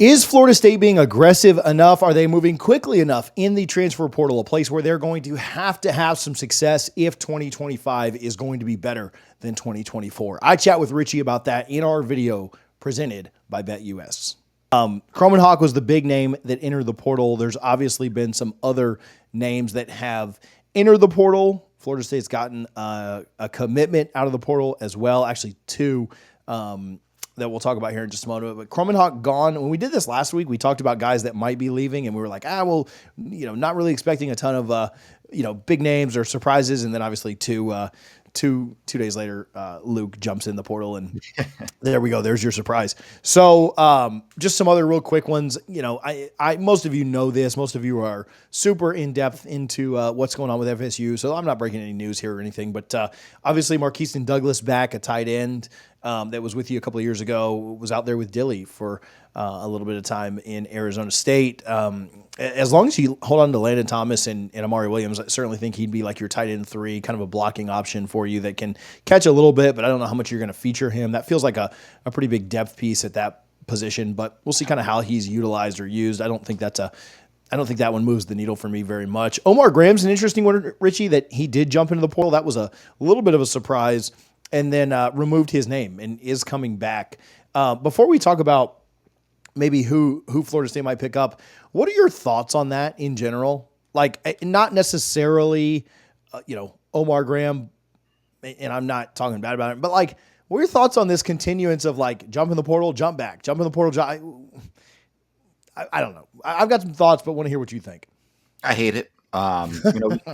Is Florida State being aggressive enough? Are they moving quickly enough in the transfer portal, a place where they're going to have some success if 2025 is going to be better than 2024? I chat with Richie about that in our video presented by BetUS. Croman Hawk was the big name that entered the portal. There's obviously been some other names that have entered the portal. Florida State's gotten a commitment out of the portal as well. Actually, two that we'll talk about here in just a moment. But Croman Hawk gone. When we did this last week, we talked about guys that might be leaving, and we were like, not really expecting a ton of big names or surprises. And then obviously two days later, Luke jumps in the portal, and there we go. There's your surprise. So just some other real quick ones. I most of you know this. Most of you are super in depth into what's going on with FSU. So I'm not breaking any news here or anything. But obviously, Marqueston Douglas back, a tight end that was with you a couple of years ago, was out there with Dilly for a little bit of time in Arizona State. As long as you hold on to Landon Thomas and Amari Williams, I certainly think he'd be like your tight end 3, kind of a blocking option for you that can catch a little bit, but I don't know how much you're going to feature him. That feels like a pretty big depth piece at that position, but we'll see kind of how he's utilized or used. I don't think that one moves the needle for me very much. Omar Graham's an interesting one, Richie, that he did jump into the portal. That was a little bit of a surprise, and then removed his name and is coming back. Before we talk about maybe who Florida State might pick up, what are your thoughts on that in general? Like, not necessarily, Omar Graham, and I'm not talking bad about it, but like, what are your thoughts on this continuance of like jump in the portal, jump back, jump in the portal, I don't know. I've got some thoughts, but want to hear what you think. I hate it.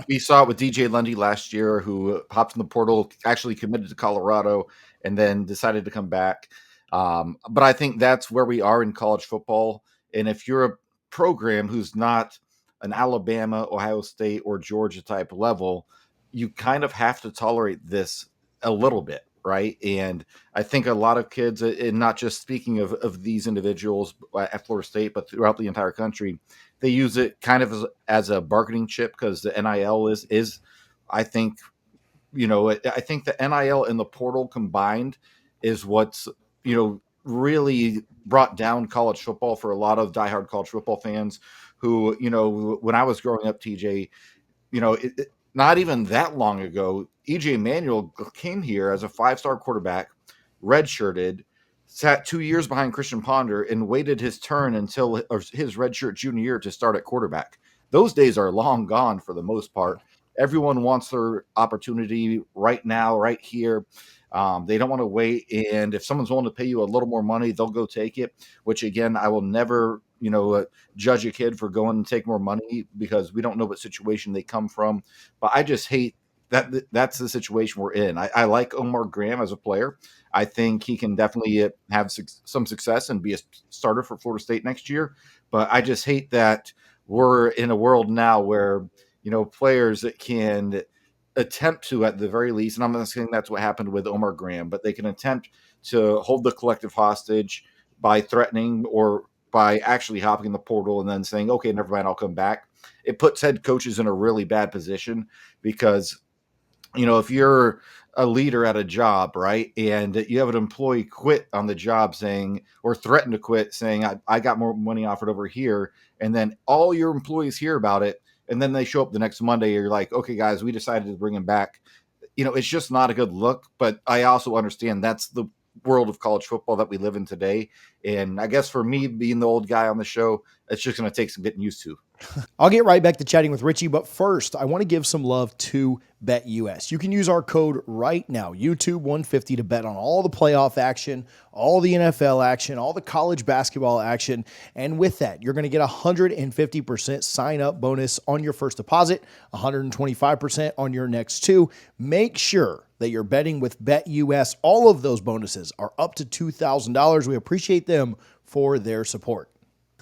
We saw it with DJ Lundy last year, who hopped in the portal, actually committed to Colorado, and then decided to come back. But I think that's where we are in college football. And if you're a program who's not an Alabama, Ohio State, or Georgia type level, you kind of have to tolerate this a little bit, right? And I think a lot of kids, and not just speaking of these individuals at Florida State, but throughout the entire country, they use it kind of as a bargaining chip, because the NIL is I think the NIL and the portal combined is what's really brought down college football for a lot of diehard college football fans who, when I was growing up, TJ, not even that long ago, EJ Manuel came here as a 5-star quarterback, redshirted, sat 2 years behind Christian Ponder, and waited his turn until his redshirt junior year to start at quarterback. Those days are long gone for the most part. Everyone wants their opportunity right now, right here. They don't want to wait. And if someone's willing to pay you a little more money, they'll go take it, which again, I will never, judge a kid for going to take more money, because we don't know what situation they come from. But I just hate that that's the situation we're in. I like Omar Graham as a player. I think he can definitely have some success and be a starter for Florida State next year. But I just hate that we're in a world now where, players that can attempt to, at the very least, and I'm not saying that's what happened with Omar Graham, but they can attempt to hold the collective hostage by threatening or by actually hopping in the portal and then saying, okay, never mind, I'll come back. It puts head coaches in a really bad position, because, if you're a leader at a job, right, and you have an employee quit on the job saying, or threaten to quit saying, I got more money offered over here, and then all your employees hear about it, and then they show up the next Monday, you're like, okay, guys, we decided to bring him back. It's just not a good look. But I also understand that's the world of college football that we live in today. And I guess for me, being the old guy on the show, it's just going to take some getting used to. I'll get right back to chatting with Richie, but first, I want to give some love to BetUS. You can use our code right now, YouTube150, to bet on all the playoff action, all the NFL action, all the college basketball action, and with that, you're going to get 150% sign-up bonus on your first deposit, 125% on your next two. Make sure that you're betting with BetUS. All of those bonuses are up to $2,000. We appreciate them for their support.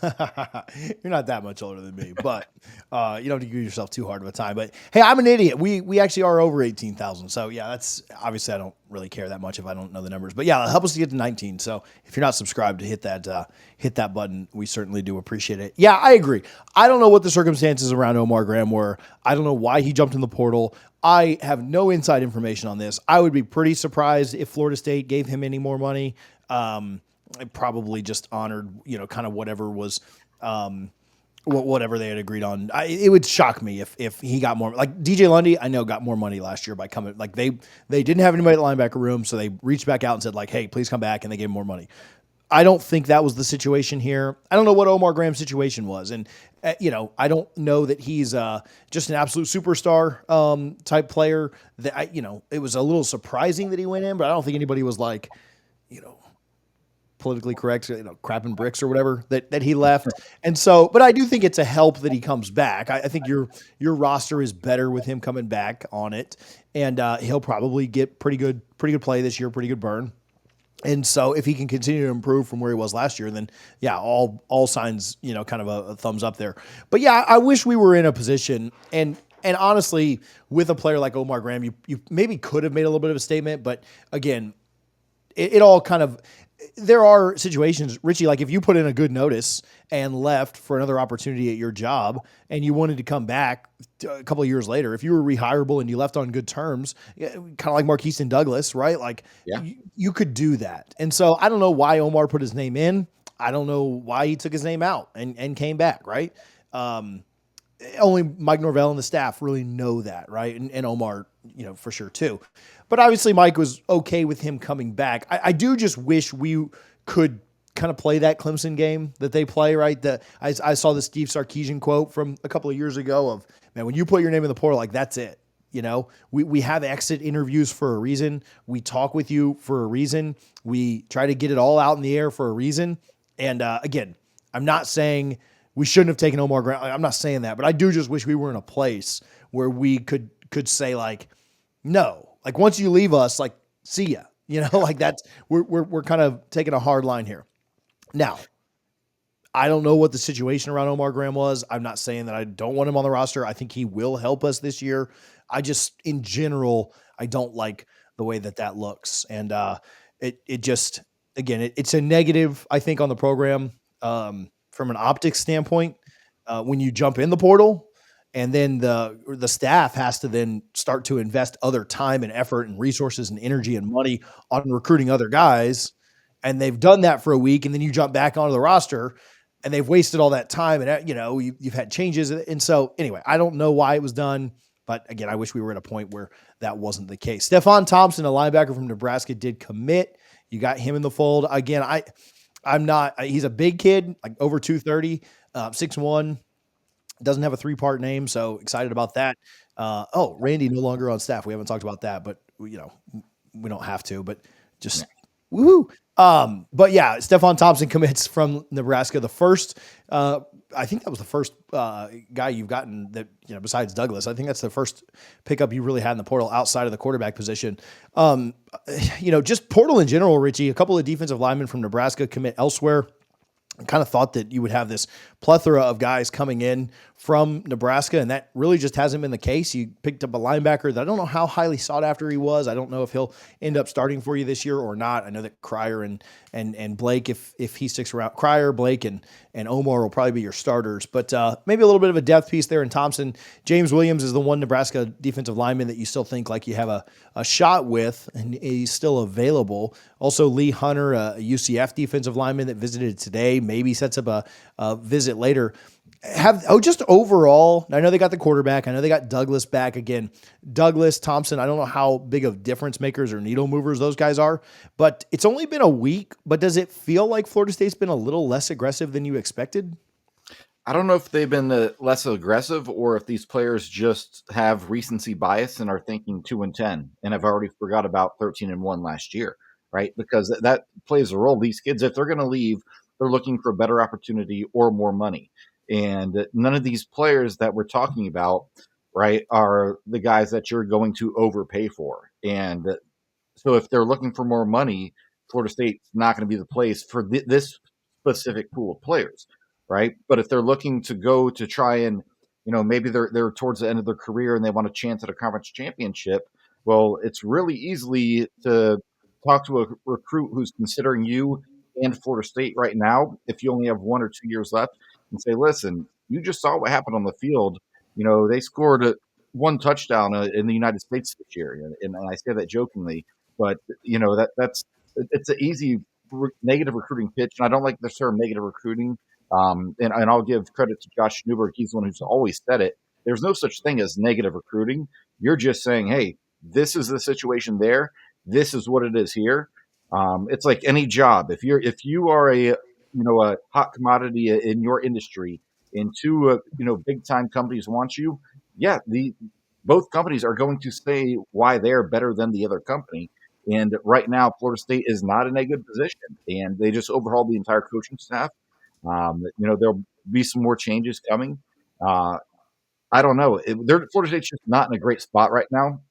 You're not that much older than me, but you don't have to give yourself too hard of a time. But hey, I'm an idiot. We actually are over 18,000. So yeah, that's obviously, I don't really care that much if I don't know the numbers. But yeah, help us to get to 19. So if you're not subscribed, to hit that button, we certainly do appreciate it. Yeah, I agree. I don't know what the circumstances around Omar Graham were. I don't know why he jumped in the portal. I have no inside information on this. I would be pretty surprised if Florida State gave him any more money. probably just honored, kind of whatever was, whatever they had agreed on. It would shock me if he got more. Like DJ Lundy, I know got more money last year by coming. Like they didn't have anybody at the linebacker room, so they reached back out and said like, "Hey, please come back," and they gave him more money. I don't think that was the situation here. I don't know what Omar Graham's situation was, and I don't know that he's just an absolute superstar type player. That it was a little surprising that he went in, but I don't think anybody was like, you know, politically correct, crapping bricks or whatever that he left. And so, but I do think it's a help that he comes back. I think your roster is better with him coming back on it, and he'll probably get pretty good play this year, pretty good burn. And so if he can continue to improve from where he was last year, then yeah, all signs, kind of a thumbs up there. But yeah, I wish we were in a position and honestly, with a player like Omar Graham, you maybe could have made a little bit of a statement, but again, it all kind of there are situations, Richie, like if you put in a good notice and left for another opportunity at your job and you wanted to come back a couple of years later, if you were rehireable and you left on good terms, kind of like Marquise and Douglas, right? Like Yeah. you could do that. And so I don't know why Omar put his name in. I don't know why he took his name out and came back, right? Only Mike Norvell and the staff really know that, right? And Omar, for sure too. But obviously Mike was okay with him coming back. I do just wish we could kind of play that Clemson game that they play, right? I saw the Steve Sarkisian quote from a couple of years ago of, man, when you put your name in the portal, like that's it. We have exit interviews for a reason. We talk with you for a reason. We try to get it all out in the air for a reason. And again, I'm not saying we shouldn't have taken Omar Graham. I'm not saying that, but I do just wish we were in a place where we could say like, no, like once you leave us, like see ya. Like that's we're kind of taking a hard line here. Now, I don't know what the situation around Omar Graham was. I'm not saying that I don't want him on the roster. I think he will help us this year. I just, in general, I don't like the way that looks, and it just again, it's a negative. I think on the program from an optics standpoint when you jump in the portal. And then the staff has to then start to invest other time and effort and resources and energy and money on recruiting other guys. And they've done that for a week, and then you jump back onto the roster, and they've wasted all that time. And you've had changes, and so anyway, I don't know why it was done, but again, I wish we were at a point where that wasn't the case. Stephon Thompson, a linebacker from Nebraska, did commit. You got him in the fold again. I'm not. He's a big kid, like over 230, 6'1". Doesn't have a three-part name, so excited about that. Randy no longer on staff. We haven't talked about that, but we don't have to. But just woohoo! But yeah, Stephon Thompson commits from Nebraska. The first, I think that was the first guy you've gotten that besides Douglas. I think that's the first pickup you really had in the portal outside of the quarterback position. Just portal in general, Richie. A couple of defensive linemen from Nebraska commit elsewhere. I kind of thought that you would have this plethora of guys coming in from Nebraska, and that really just hasn't been the case. You picked up a linebacker that I don't know how highly sought after he was. I don't know if he'll end up starting for you this year or not. I know that Cryer and Blake, if he sticks around, Cryer, Blake, and Omar will probably be your starters, but maybe a little bit of a depth piece there in Thompson. James Williams is the one Nebraska defensive lineman that you still think like you have a shot with, and he's still available. Also, Lee Hunter, a UCF defensive lineman that visited today, maybe sets up a visit later. Just overall, I know they got the quarterback. I know they got Douglas back again. Douglas, Thompson, I don't know how big of difference makers or needle movers those guys are, but it's only been a week. But does it feel like Florida State's been a little less aggressive than you expected? I don't know if they've been less aggressive or if these players just have recency bias and are thinking 2-10 and have already forgot about 13-1 last year, right? Because that plays a role. These kids, if they're going to leave, they're looking for a better opportunity or more money. And none of these players that we're talking about, right, are the guys that you're going to overpay for. And so if they're looking for more money, Florida State's not going to be the place for this specific pool of players, right? But if they're looking to go to try and, maybe they're towards the end of their career and they want a chance at a conference championship, well, it's really easily to talk to a recruit who's considering you and Florida State right now, if you only have 1 or 2 years left, and say, listen, you just saw what happened on the field. They scored one touchdown in the United States this year, and I say that jokingly, but that's it's an easy negative recruiting pitch, and I don't like the term negative recruiting. And I'll give credit to Josh Newberg. He's the one who's always said it. There's no such thing as negative recruiting. You're just saying, hey, this is the situation there. This is what it is here. It's like any job. If you are a hot commodity in your industry, and two big time companies want you, yeah, the both companies are going to say why they're better than the other company. And right now, Florida State is not in a good position, and they just overhauled the entire coaching staff. There'll be some more changes coming. Uh, I don't know. Florida State's just not in a great spot right now.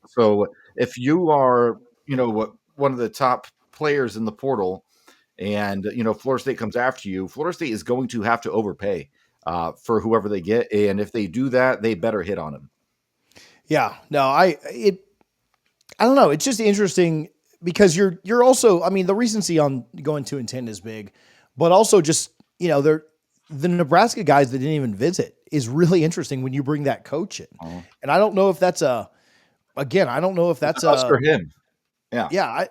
So if you are, one of the top players in the portal, and Florida State comes after you, Florida State is going to have to overpay for whoever they get, and if they do that, they better hit on him. Yeah, no, I don't know. It's just interesting because you're also, I mean, the recency on going 2-10 is big, but also just they're the Nebraska guys that didn't even visit is really interesting when you bring that coach in, and I don't know if that's I don't know if that's us or him. Yeah. Yeah,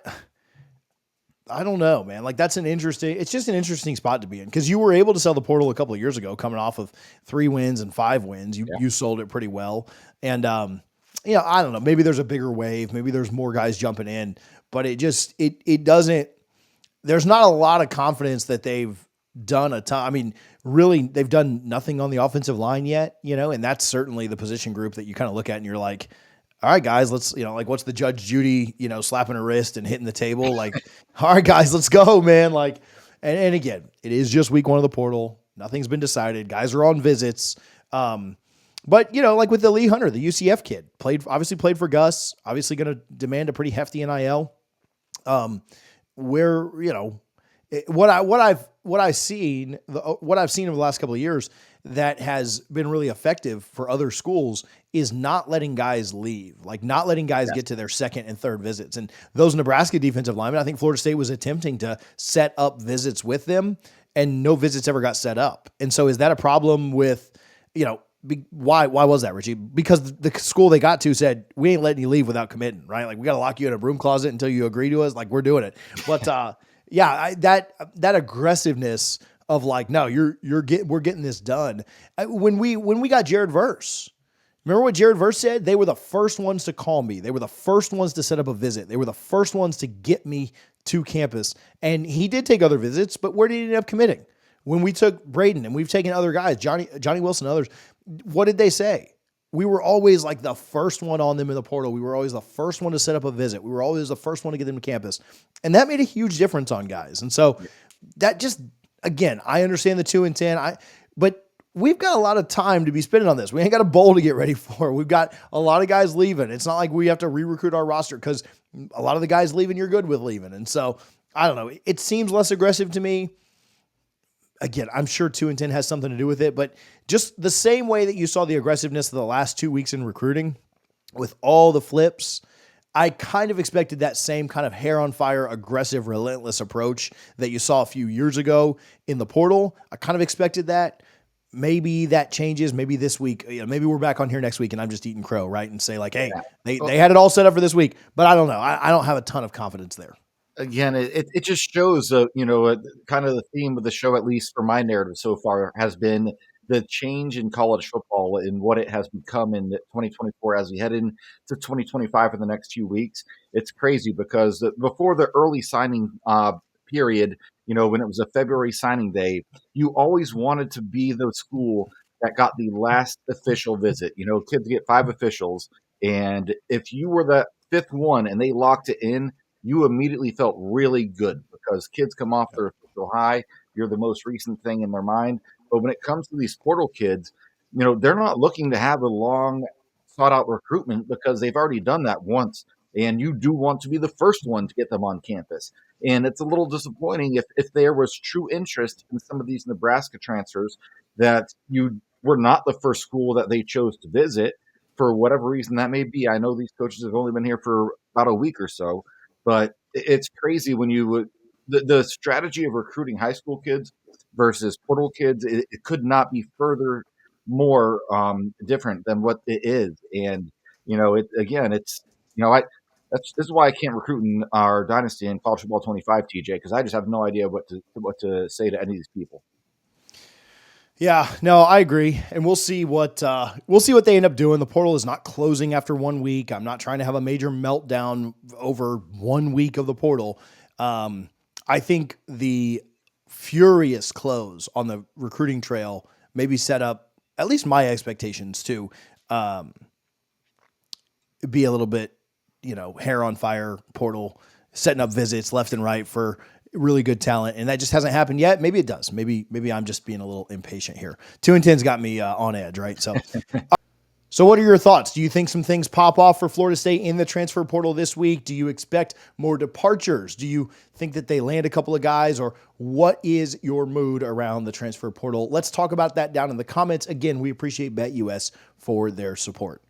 I don't know, man. Like that's it's just an interesting spot to be in because you were able to sell the portal a couple of years ago, coming off of 3 wins and 5 wins. You sold it pretty well, and I don't know. Maybe there's a bigger wave. Maybe there's more guys jumping in, but it doesn't. There's not a lot of confidence that they've done a ton. I mean, really, they've done nothing on the offensive line yet, and that's certainly the position group that you kind of look at and you're like, all right, guys, let's, like, what's the Judge Judy, slapping her wrist and hitting the table? Like, all right, guys, let's go, man. Like, and again, it is just week 1 of the portal. Nothing's been decided. Guys are on visits. But, like with the Lee Hunter, the UCF kid, obviously played for Gus, obviously going to demand a pretty hefty NIL. Where, what I've seen over the last couple of years that has been really effective for other schools is not letting guys leave, like not letting guys get to their second and third visits. And those Nebraska defensive linemen, I think Florida State was attempting to set up visits with them and no visits ever got set up. And so is that a problem with, why was that, Richie? Because the school they got to said, we ain't letting you leave without committing, right? Like we got to lock you in a broom closet until you agree to us. Like we're doing it. But that aggressiveness of like, no, we're getting this done. When we got Jared Verse, remember what Jared Verse said? They were the first ones to call me. They were the first ones to set up a visit. They were the first ones to get me to campus. And he did take other visits, but where did he end up committing? When we took Braden and we've taken other guys, Johnny Wilson, others, what did they say? We were always like the first one on them in the portal. We were always the first one to set up a visit. We were always the first one to get them to campus. And that made a huge difference on guys. And so that just, again, I understand the 2-10, but we've got a lot of time to be spending on this. We ain't got a bowl to get ready for. We've got a lot of guys leaving. It's not like we have to re-recruit our roster because a lot of the guys leaving, you're good with leaving. And so, I don't know. It seems less aggressive to me. Again, I'm sure 2-10 has something to do with it, but just the same way that you saw the aggressiveness of the last 2 weeks in recruiting with all the flips, I kind of expected that same kind of hair on fire, aggressive, relentless approach that you saw a few years ago in the portal. I kind of expected that. Maybe that changes. Maybe this week, maybe we're back on here next week and I'm just eating crow, right? And say like, hey, they had it all set up for this week, but I don't know. I don't have a ton of confidence there. Again, it just shows, kind of the theme of the show, at least for my narrative so far, has been the change in college football and what it has become in 2024 as we head into 2025 for the next few weeks. It's crazy because before the early signing period, when it was a February signing day, you always wanted to be the school that got the last official visit. Kids get 5 officials, and if you were the 5th one and they locked it in, you immediately felt really good because kids come off their official high. You're the most recent thing in their mind. But when it comes to these portal kids, they're not looking to have a long sought out recruitment because they've already done that once. And you do want to be the first one to get them on campus. And it's a little disappointing if there was true interest in some of these Nebraska transfers that you were not the first school that they chose to visit for whatever reason that may be. I know these coaches have only been here for about a week or so, but it's crazy when the strategy of recruiting high school kids versus portal kids, it could not be further more different than what it is. And, it's This is why I can't recruit in our dynasty in college football 25, TJ, because I just have no idea what to say to any of these people. Yeah, no, I agree, and we'll see what they end up doing. The portal is not closing after 1 week. I'm not trying to have a major meltdown over 1 week of the portal. I think the furious close on the recruiting trail maybe set up at least my expectations to be a little bit, hair on fire portal, setting up visits left and right for really good talent. And that just hasn't happened yet. Maybe it does. Maybe I'm just being a little impatient here. 2-10's got me on edge, right? So what are your thoughts? Do you think some things pop off for Florida State in the transfer portal this week? Do you expect more departures? Do you think that they land a couple of guys, or what is your mood around the transfer portal? Let's talk about that down in the comments. Again, we appreciate BetUS for their support.